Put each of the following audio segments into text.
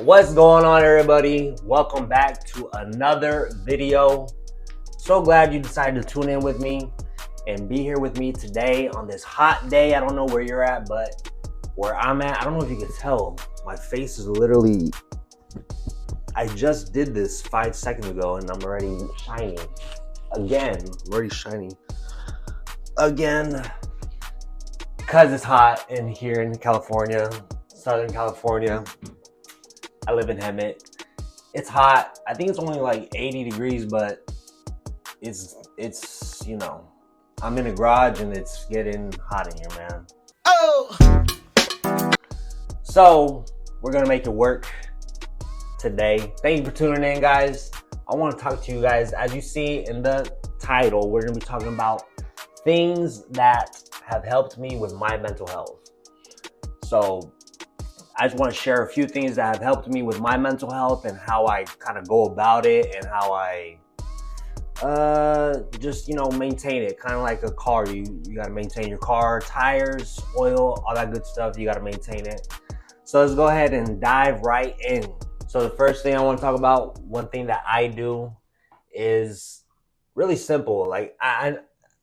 What's going on, everybody? Welcome back to another video. So glad you decided to tune in with me and be here with me today on this hot day. I don't know where you're at, but where I'm at, I don't know if you can tell, my face is literally, I just did this 5 seconds ago and I'm already shining. Again, I'm already shining. Again, because it's hot in here in California, Southern California. I live in Hemet. It's hot. I think it's only like 80 degrees, but it's you know, I'm in a garage and it's getting hot in here, man. Oh! So we're gonna make it work today. Thank you for tuning in, guys. I want to talk to you guys. As you see in the title, we're gonna be talking about things that have helped me with my mental health. So I just want to share a few things that have helped me with my mental health and how I kind of go about it and how I just, maintain it. Kind of like a car. You got to maintain your car, tires, oil, all that good stuff. You got to maintain it. So let's go ahead and dive right in. So the first thing I want to talk about, one thing that I do is really simple. Like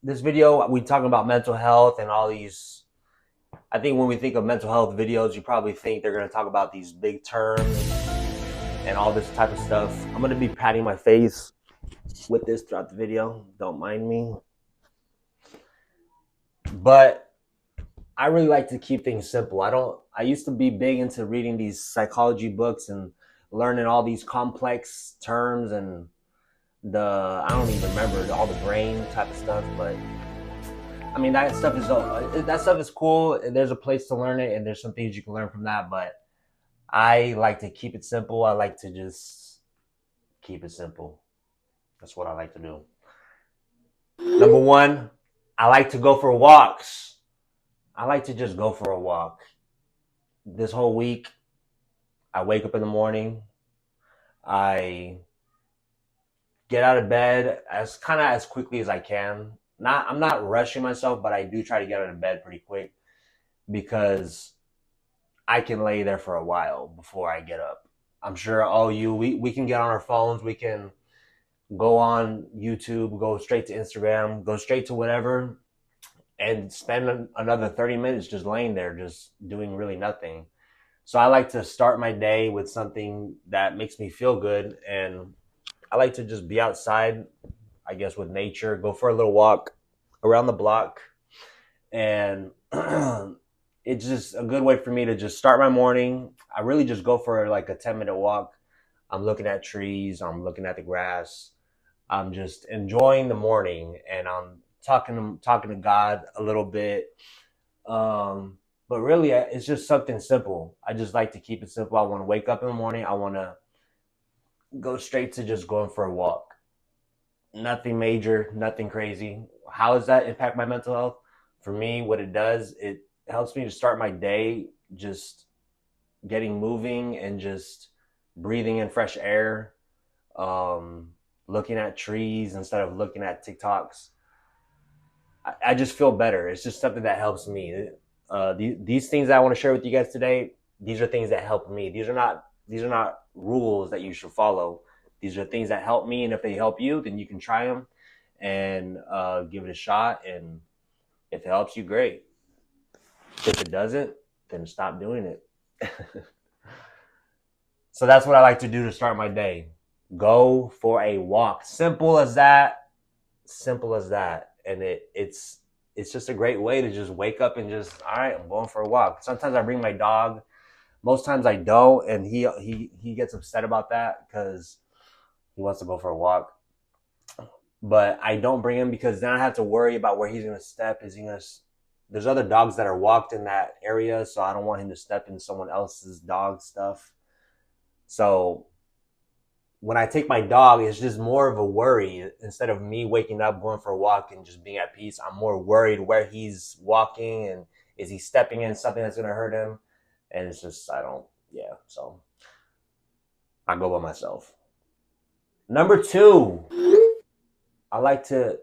this video, we talking about mental health and all these. I think when we think of mental health videos, you probably think they're going to talk about these big terms and all this type of stuff. I'm going to be patting my face with this throughout the video. Don't mind me. But I really like to keep things simple. I used to be big into reading these psychology books and learning all these complex terms and I don't even remember all the brain type of stuff, but I mean, that stuff is cool. There's a place to learn it, and there's some things you can learn from that. But I like to keep it simple. I like to just keep it simple. That's what I like to do. Number one, I like to go for walks. I like to just go for a walk. This whole week, I wake up in the morning. I get out of bed as quickly as I can. I'm not rushing myself, but I do try to get out of bed pretty quick because I can lay there for a while before I get up. I'm sure we can get on our phones, we can go on YouTube, go straight to Instagram, go straight to whatever, and spend another 30 minutes just laying there, just doing really nothing. So I like to start my day with something that makes me feel good, and I like to just be outside, I guess, with nature, go for a little walk around the block. And it's just a good way for me to just start my morning. I really just go for like a 10-minute walk. I'm looking at trees. I'm looking at the grass. I'm just enjoying the morning, and I'm talking to God a little bit. But really, it's just something simple. I just like to keep it simple. I want to wake up in the morning. I want to go straight to just going for a walk. Nothing major, nothing crazy. How does that impact my mental health? For me, what it does, it helps me to start my day just getting moving and just breathing in fresh air, looking at trees instead of looking at TikToks. I just feel better. It's just something that helps me. These things that I want to share with you guys today, these are things that help me. These are not rules that you should follow. These are things that help me, and if they help you, then you can try them and give it a shot. And if it helps you, great. If it doesn't, then stop doing it. So that's what I like to do to start my day. Go for a walk. Simple as that. Simple as that. And it's just a great way to just wake up and just, all right, I'm going for a walk. Sometimes I bring my dog. Most times I don't, and he gets upset about that because he wants to go for a walk. But I don't bring him because then I have to worry about where he's going to step. There's other dogs that are walked in that area, so I don't want him to step in someone else's dog stuff. So when I take my dog, it's just more of a worry. Instead of me waking up, going for a walk, and just being at peace, I'm more worried where he's walking and is he stepping in something that's going to hurt him. And it's just, so I go by myself. Number 2, I like to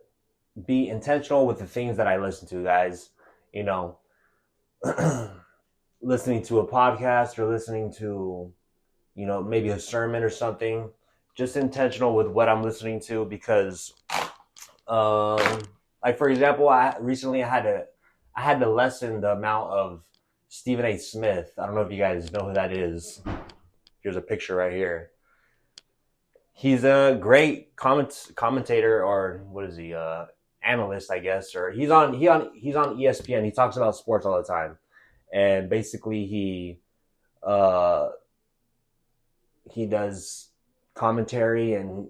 be intentional with the things that I listen to, guys. Listening to a podcast or listening to maybe a sermon or something. Just intentional with what I'm listening to because, um, like for example, I had to lessen the amount of Stephen A. Smith. I don't know if you guys know who that is. Here's a picture right here. He's a great commentator, or what is he? Analyst, I guess, or he's on ESPN. He talks about sports all the time, and basically uh, he does commentary and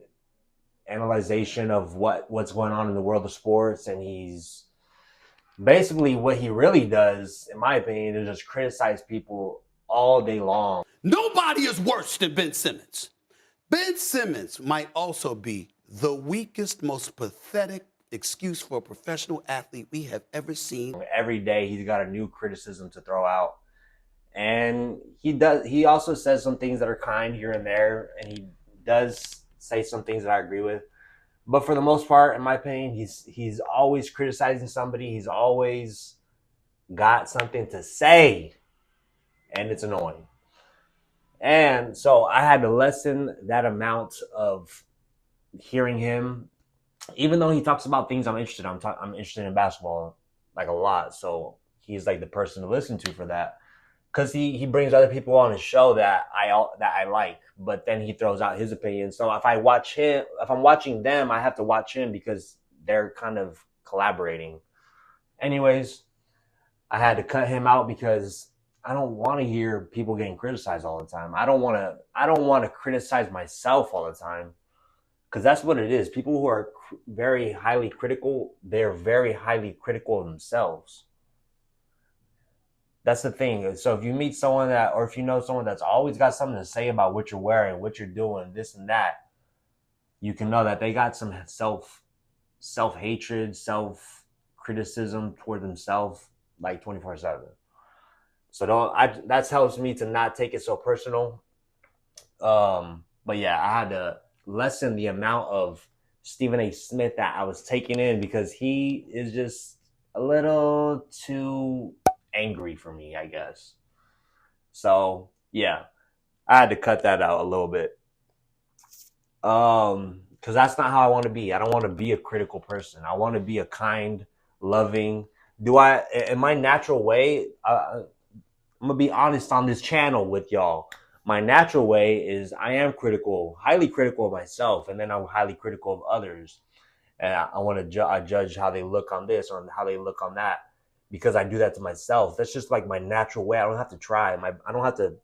analyzation of what's going on in the world of sports, and he's basically what he really does, in my opinion, is just criticize people all day long. Nobody is worse than Ben Simmons. Ben Simmons might also be the weakest, most pathetic excuse for a professional athlete we have ever seen. Every day he's got a new criticism to throw out. And he also says some things that are kind here and there, and he does say some things that I agree with. But for the most part, in my opinion, he's always criticizing somebody. He's always got something to say, and it's annoying. And so I had to lessen that amount of hearing him, even though he talks about things I'm interested in. I'm interested in basketball like a lot, so he's like the person to listen to for that, because he brings other people on his show that I like, but then he throws out his opinion. So if I'm watching them, I have to watch him because they're kind of collaborating. Anyways, I had to cut him out because I don't want to hear people getting criticized all the time. I don't want to criticize myself all the time, because that's what it is. People who are very highly critical, they're very highly critical of themselves. That's the thing. So if you meet someone or if you know someone that's always got something to say about what you're wearing, what you're doing, this and that, you can know that they got some self-hatred, self-criticism toward themselves, like 24/7. So that helps me to not take it so personal. But yeah, I had to lessen the amount of Stephen A. Smith that I was taking in, because he is just a little too angry for me, I guess. So yeah, I had to cut that out a little bit. Because that's not how I want to be. I don't want to be a critical person. I want to be a kind, loving. In my natural way, I'm gonna be honest on this channel with y'all. My natural way is I am critical, highly critical of myself, and then I'm highly critical of others. And I want to I judge how they look on this or how they look on that, because I do that to myself. That's just like my natural way. I don't have to try. I don't have to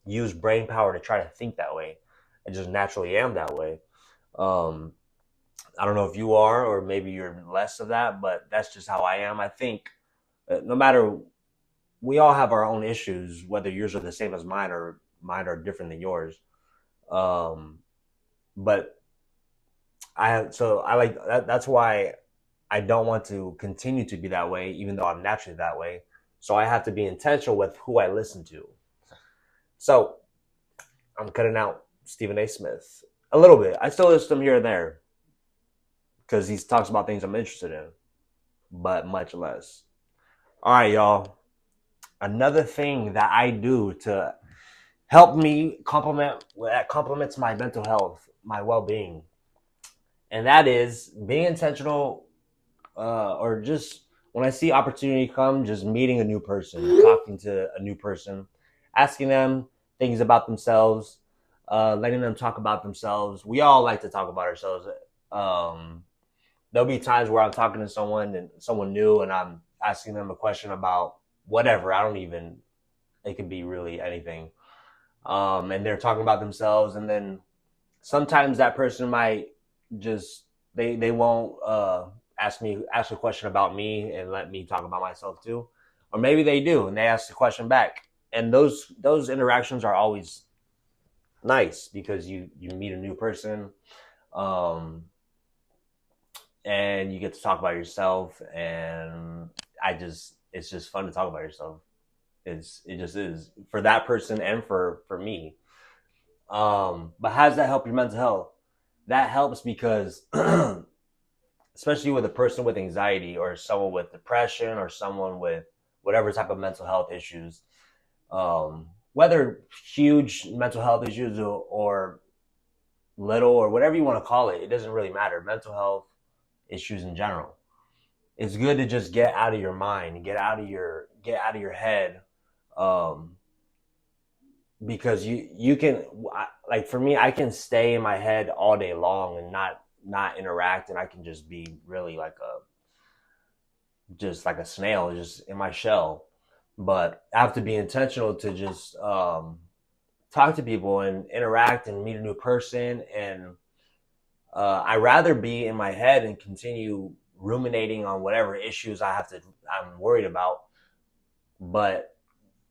use brain power to try to think that way. I just naturally am that way. I don't know if you are, or maybe you're less of that, but that's just how I am. I think no matter, we all have our own issues, whether yours are the same as mine or mine are different than yours. But I like that. That's why I don't want to continue to be that way, even though I'm naturally that way. So I have to be intentional with who I listen to. So I'm cutting out Stephen A. Smith a little bit. I still listen to him here and there because he talks about things I'm interested in, but much less. All right, y'all. Another thing that I do to help me complements my mental health, my well-being, and that is being intentional, or just when I see opportunity come, just meeting a new person, talking to a new person, asking them things about themselves, letting them talk about themselves. We all like to talk about ourselves. There'll be times where I'm talking to someone new, and I'm asking them a question about whatever. It could be really anything. And they're talking about themselves, and then sometimes that person might just, they won't ask a question about me and let me talk about myself too. Or maybe they do and they ask the question back. And those interactions are always nice because you meet a new person, and you get to talk about yourself, and it's just fun to talk about yourself. It just is, for that person and for me. But how does that help your mental health? That helps because especially with a person with anxiety or someone with depression or someone with whatever type of mental health issues, whether huge mental health issues or little or whatever you want to call it, it doesn't really matter. Mental health issues in general. It's good to just get out of your mind, get out of your head, um, because you can, like for me, I can stay in my head all day long and not interact, and I can just be really like a snail, just in my shell. But I have to be intentional to just talk to people and interact and meet a new person. And I rather be in my head and continue ruminating on whatever issues I'm worried about. But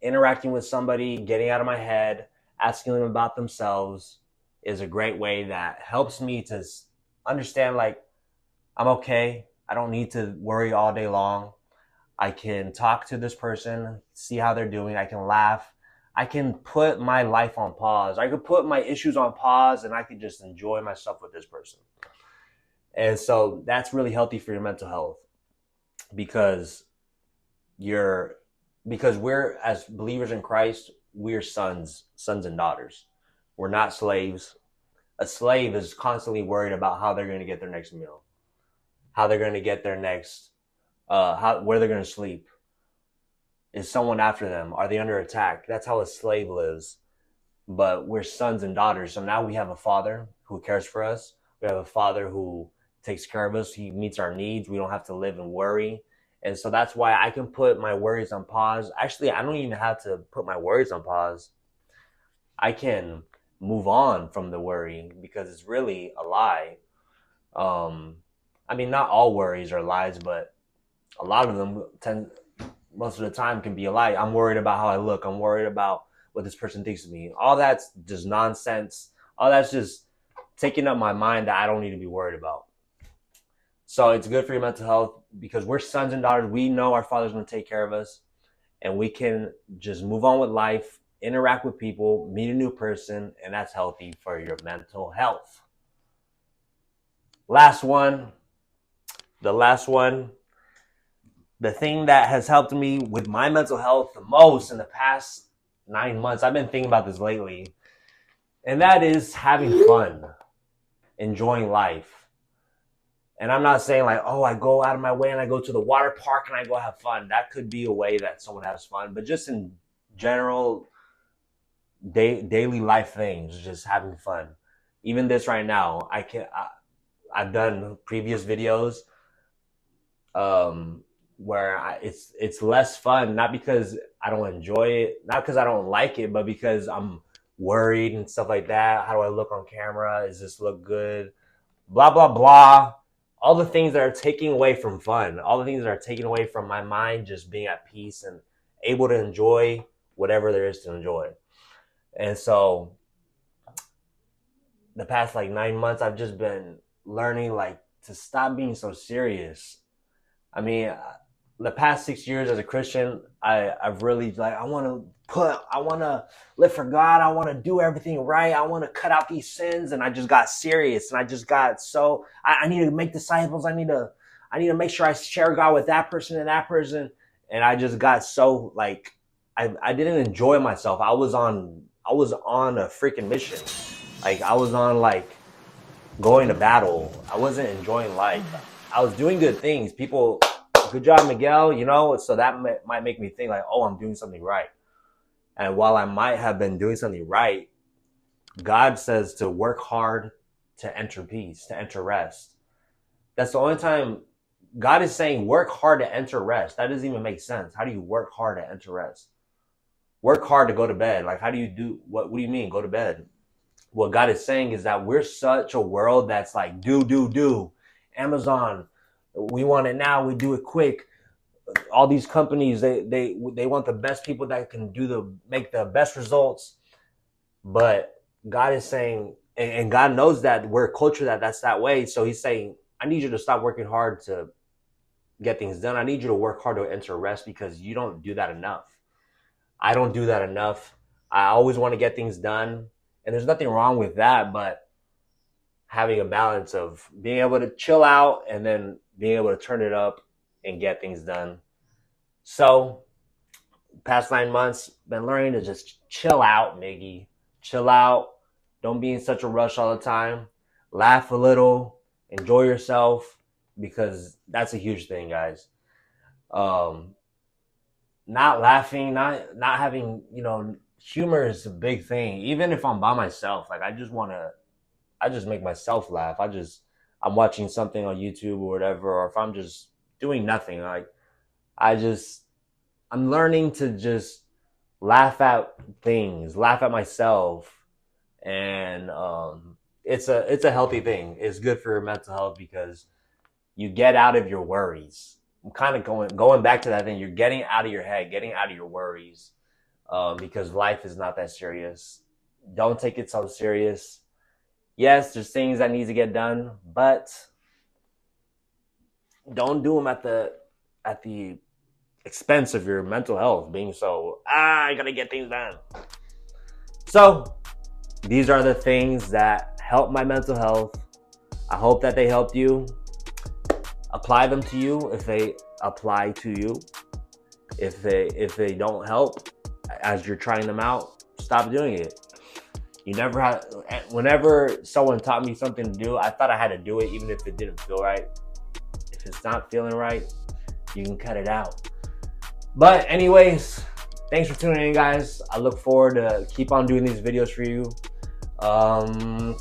interacting with somebody, getting out of my head, asking them about themselves is a great way that helps me to understand, like, I'm okay. I don't need to worry all day long. I can talk to this person, see how they're doing. I can laugh. I can put my life on pause. I could put my issues on pause and I could just enjoy myself with this person. And so that's really healthy for your mental health, because you're because we're, as believers in Christ, we're sons and daughters. We're not slaves. A slave is constantly worried about how they're going to get their next meal, how they're going to get their next where they're going to sleep. Is someone after them? Are they under attack? That's how a slave lives. But we're sons and daughters. So now we have a father who cares for us. We have a father who takes care of us. He meets our needs. We don't have to live and worry. And so that's why I can put my worries on pause. Actually, I don't even have to put my worries on pause. I can move on from the worry because it's really a lie. I mean, not all worries are lies, but a lot of them most of the time can be a lie. I'm worried about how I look. I'm worried about what this person thinks of me. All that's just nonsense. All that's just taking up my mind that I don't need to be worried about. So it's good for your mental health because we're sons and daughters. We know our Father's going to take care of us, and we can just move on with life, interact with people, meet a new person, and that's healthy for your mental health. Last one. The last one. The thing that has helped me with my mental health the most in the past 9 months, I've been thinking about this lately, and that is having fun, enjoying life. And I'm not saying like, oh, I go out of my way and I go to the water park and I go have fun. That could be a way that someone has fun, but just in general, daily life things, just having fun. Even this right now, I've done previous videos where it's less fun, not because I don't enjoy it, not because I don't like it, but because I'm worried and stuff like that. How do I look on camera? Does this look good? Blah blah blah. All the things that are taking away from fun, all the things that are taking away from my mind just being at peace and able to enjoy whatever there is to enjoy. And so the past like 9 months, I've just been learning like to stop being so serious. I mean, the past 6 years as a Christian, I've really like I want to live for God. I want to do everything right. I want to cut out these sins, and I just got serious, and I just got so I need to make disciples. I need to make sure I share God with that person and that person, and I just got so like I didn't enjoy myself. I was on a freaking mission. Like I was on like going to battle. I wasn't enjoying life. I was doing good things. People, good job, Miguel, so that might make me think like, oh, I'm doing something right. And while I might have been doing something right, God says to work hard to enter peace, to enter rest. That's the only time God is saying work hard to enter rest. That doesn't even make sense. How do you work hard to enter rest? Work hard to go to bed. Like, how do you do, what do you mean, go to bed? What God is saying is that we're such a world that's like, do. Amazon, we want it now, we do it quick. All these companies, they want the best people that can make the best results. But God is saying, and God knows that we're a culture that's that way. So he's saying, I need you to stop working hard to get things done. I need you to work hard to enter rest, because you don't do that enough. I don't do that enough. I always want to get things done. And there's nothing wrong with that, but having a balance of being able to chill out and then being able to turn it up and get things done. So past 9 months, been learning to just chill out, Miggy. Chill out. Don't be in such a rush all the time. Laugh a little. Enjoy yourself, because that's a huge thing, guys. Um, Not laughing, not having, humor is a big thing. Even if I'm by myself, like I just make myself laugh. I'm watching something on YouTube or whatever, or if I'm just doing nothing, like I just I'm learning to just laugh at things, laugh at myself, and it's a healthy thing. It's good for your mental health because you get out of your worries. I'm kind of going back to that thing. You're getting out of your head, getting out of your worries, because life is not that serious. Don't take it so serious. Yes, there's things that need to get done, but don't do them at the expense of your mental health. Being so I gotta get things done. So these are the things that help my mental health. I hope that they helped you. Apply them to you if they apply to you. If they don't help as you're trying them out, stop doing it. You never have. Whenever someone taught me something to do, I thought I had to do it even if it didn't feel right. If it's not feeling right, you can cut it out. But anyways, thanks for tuning in, guys. I look forward to keep on doing these videos for you.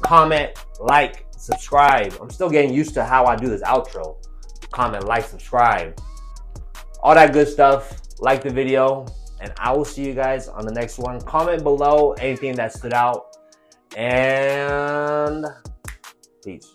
Comment, like, subscribe. I'm still getting used to how I do this outro. Comment, like, subscribe, all that good stuff. Like the video, and I will see you guys on the next one. Comment below anything that stood out, and peace.